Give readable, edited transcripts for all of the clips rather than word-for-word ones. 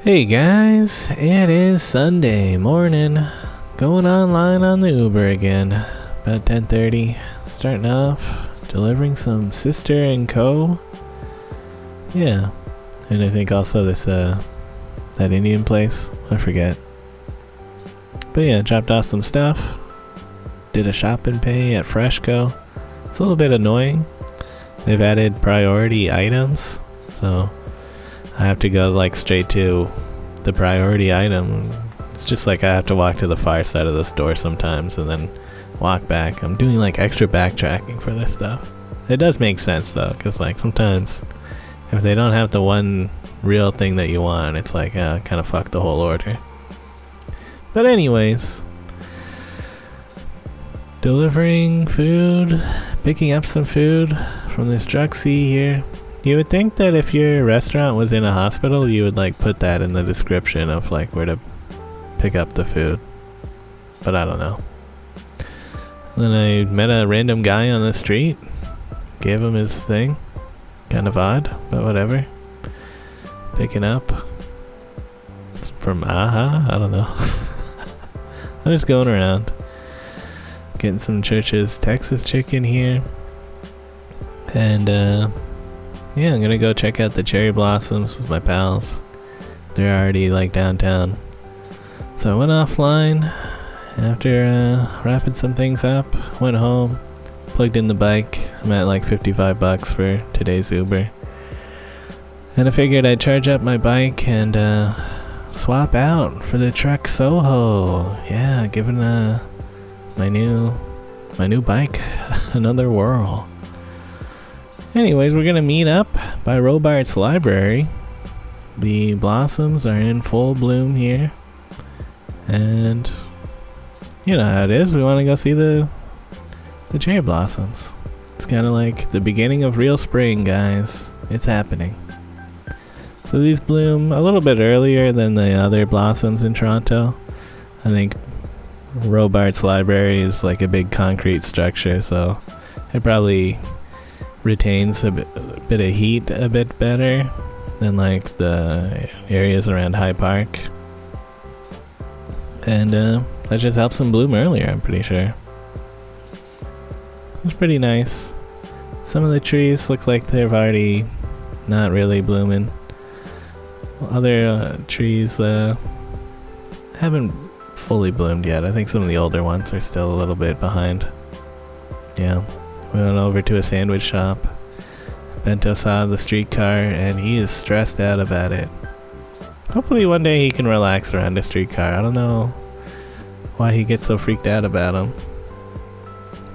Hey guys, it is Sunday morning. Going online on the Uber again. About 10:30. Starting off, delivering some Sister and Co. Yeah. And I think also this, that Indian place. I forget. But yeah, dropped off some stuff. Did a shop and pay at Freshco. It's a little bit annoying. They've added priority items. So I have to go like straight to the priority item. It's just like I have to walk to the far side of the store sometimes and then walk back. I'm doing like extra backtracking for this stuff. It does make sense though, because like sometimes if they don't have the one real thing that you want, it's like kind of fuck the whole order. But anyways, delivering food, picking up some food from this Druxy here. You would think that if your restaurant was in a hospital, you would like put that in the description of like where to pick up the food. But I don't know. Then I met a random guy on the street, gave him his thing. Kind of odd, but whatever. Picking up. It's from Aha? I don't know. I'm just going around. Getting some Church's Texas chicken here. And yeah, I'm gonna go check out the cherry blossoms with my pals. They're already like downtown. So I went offline after wrapping some things up, went home, plugged in the bike. I'm at like $55 for today's Uber. And I figured I'd charge up my bike and swap out for the Trek Soho. Yeah, giving my new bike another whirl. Anyways, we're gonna meet up by Robarts Library. The blossoms are in full bloom here. And you know how it is, we want to go see the cherry blossoms. It's kind of like the beginning of real spring, guys. It's happening. So these bloom a little bit earlier than the other blossoms in Toronto. I think Robarts Library is like a big concrete structure, so it probably retains a bit of heat a bit better than like the areas around High Park. And that just helps them bloom earlier, I'm pretty sure. It's pretty nice. Some of the trees look like they've already not really blooming. Other trees haven't fully bloomed yet. I think some of the older ones are still a little bit behind. Yeah. We went over to a sandwich shop. Bento saw the streetcar and he is stressed out about it. Hopefully one day he can relax around a streetcar. I don't know why he gets so freaked out about them.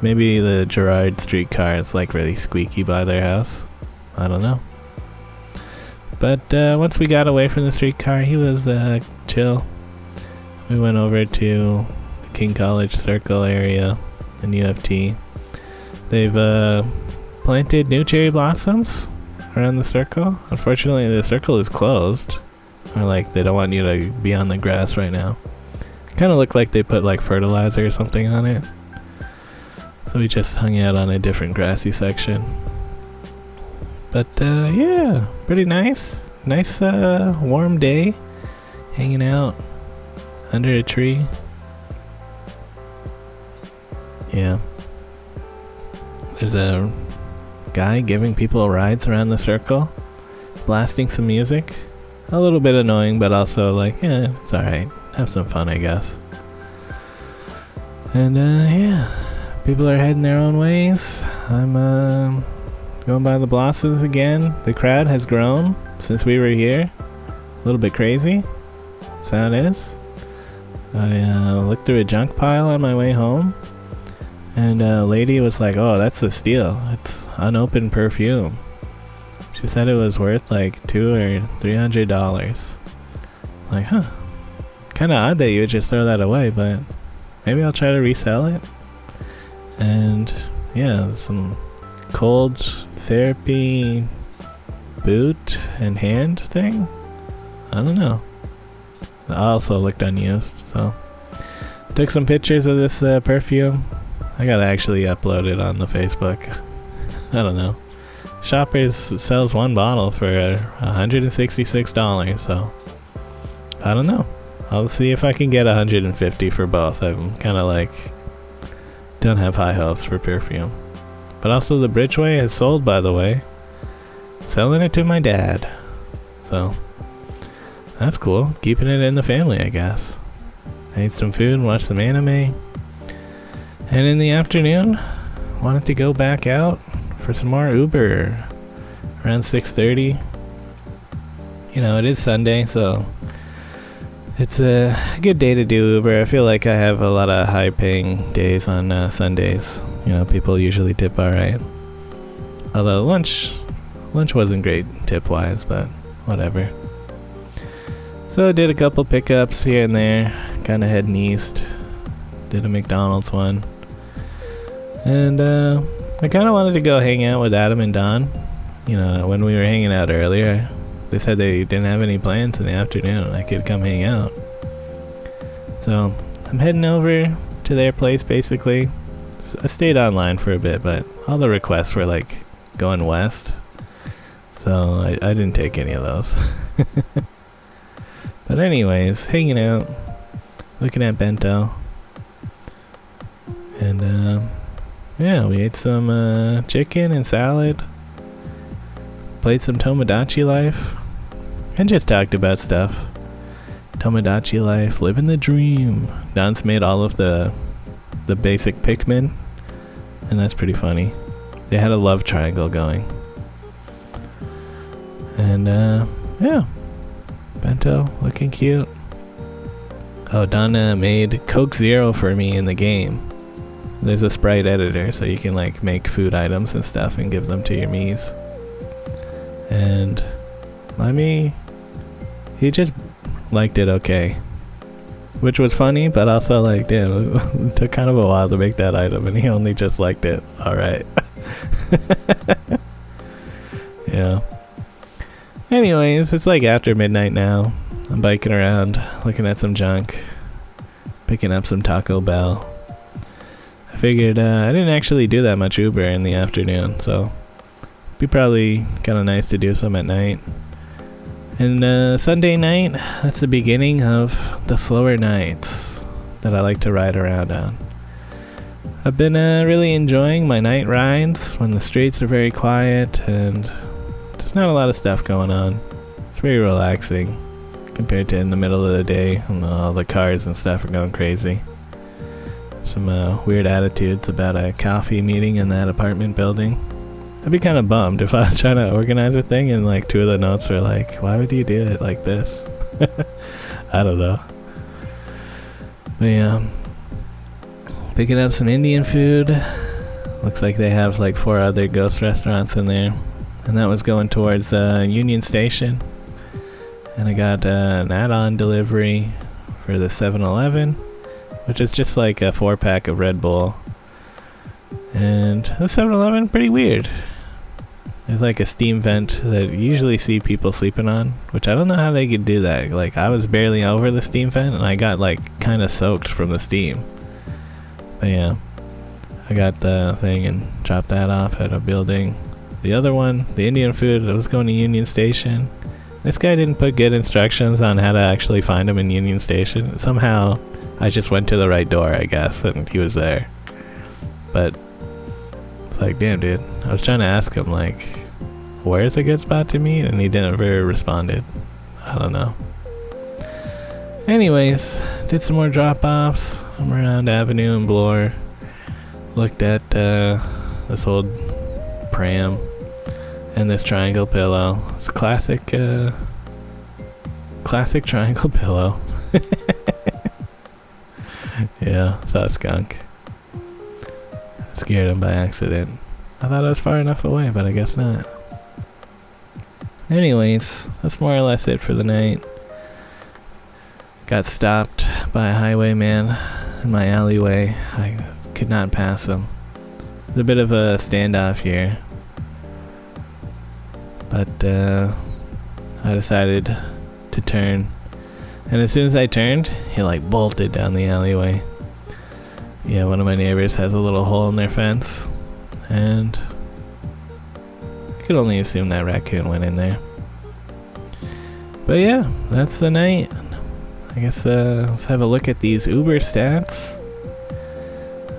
Maybe the Gerard streetcar is like really squeaky by their house. I don't know. But once we got away from the streetcar, he was chill. We went over to the King College Circle area in UFT. They've planted new cherry blossoms around the circle. Unfortunately, the circle is closed. Or like they don't want you to be on the grass right now. Kind of looked like they put like fertilizer or something on it. So we just hung out on a different grassy section. But yeah, pretty nice. Nice warm day. Hanging out under a tree. Yeah. There's a guy giving people rides around the circle, blasting some music. A little bit annoying, but also like, yeah, it's alright. Have some fun, I guess. And yeah, people are heading their own ways. I'm going by the blossoms again. The crowd has grown since we were here. A little bit crazy. That's how it is. I looked through a junk pile on my way home. And a lady was like, oh, that's a steal. It's unopened perfume. She said it was worth like $200 or $300. Like, huh. Kinda odd that you would just throw that away, but maybe I'll try to resell it. And yeah, some cold therapy boot and hand thing. I don't know. I also looked unused, so took some pictures of this perfume. I gotta actually upload it on the Facebook. I don't know. Shoppers sells one bottle for $166, so I don't know. I'll see if I can get 150 for both. I'm kind of like, don't have high hopes for perfume. But also the Bridgeway has sold, by the way. Selling it to my dad. So, that's cool. Keeping it in the family, I guess. I ate some food and watched some anime. And in the afternoon, wanted to go back out for some more Uber. Around 6:30. You know, it is Sunday, so it's a good day to do Uber. I feel like I have a lot of high-paying days on Sundays. You know, people usually tip alright. Although lunch wasn't great tip-wise, but whatever. So I did a couple pickups here and there, kind of heading east. Did a McDonald's one. And I kind of wanted to go hang out with Adam and Don. You know, when we were hanging out earlier, they said they didn't have any plans in the afternoon and I could come hang out. So I'm heading over to their place basically. I stayed online for a bit, but all the requests were like going west. So I didn't take any of those. But anyways, hanging out, looking at bento. And yeah, we ate some chicken and salad. Played some Tomodachi Life. And just talked about stuff. Tomodachi Life, living the dream. Don's made all of the basic Pikmin. And that's pretty funny. They had a love triangle going. And yeah. Bento, looking cute. Oh, Donna made Coke Zero for me in the game. There's a sprite editor, so you can like make food items and stuff and give them to your Miis. And my Mii, he just liked it okay. Which was funny, but also like, damn, it took kind of a while to make that item, and he only just liked it. Alright. Yeah. Anyways, it's like after midnight now. I'm biking around, looking at some junk, picking up some Taco Bell. I figured I didn't actually do that much Uber in the afternoon, so it'd be probably kind of nice to do some at night. And Sunday night, that's the beginning of the slower nights that I like to ride around on. I've been really enjoying my night rides when the streets are very quiet and there's not a lot of stuff going on. It's very relaxing compared to in the middle of the day when all the cars and stuff are going crazy. Some weird attitudes about a coffee meeting in that apartment building. I'd be kind of bummed if I was trying to organize a thing and like two of the notes were like, why would you do it like this? I don't know. But yeah, picking up some Indian food. Looks like they have like 4 other ghost restaurants in there. And that was going towards Union Station. And I got an add-on delivery for the 7-Eleven, which is just like a 4-pack of Red Bull. And the 7-Eleven, pretty weird. There's like a steam vent that you usually see people sleeping on, which I don't know how they could do that. Like, I was barely over the steam vent and I got like kind of soaked from the steam. But yeah, I got the thing and dropped that off at a building. The other one, the Indian food, I was going to Union Station. This guy didn't put good instructions on how to actually find him in Union Station. Somehow, I just went to the right door, I guess, and he was there. But it's like, damn, dude. I was trying to ask him, like, where's a good spot to meet? And he didn't very responded. I don't know. Anyways, did some more drop-offs. I'm around Avenue and Bloor. Looked at this old pram and this triangle pillow. It's a classic triangle pillow. Yeah, saw a skunk. Scared him by accident. I thought I was far enough away, but I guess not. Anyways, that's more or less it for the night. Got stopped by a highwayman in my alleyway. I could not pass him. There's a bit of a standoff here. But I decided to turn. And as soon as I turned, he like bolted down the alleyway. Yeah, one of my neighbors has a little hole in their fence. And I could only assume that raccoon went in there. But yeah, that's the night. I guess let's have a look at these Uber stats.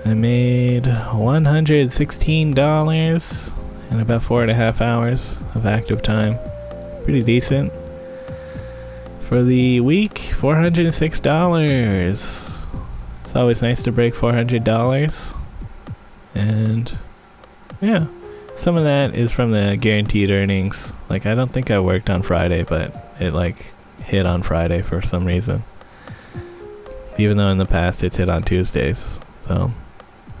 I made $116 in about 4.5 hours of active time. Pretty decent. For the week, $406. It's always nice to break $400. And yeah, some of that is from the guaranteed earnings. Like, I don't think I worked on Friday, but it like hit on Friday for some reason. Even though in the past it's hit on Tuesdays. So,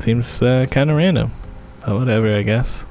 seems kind of random. But whatever, I guess.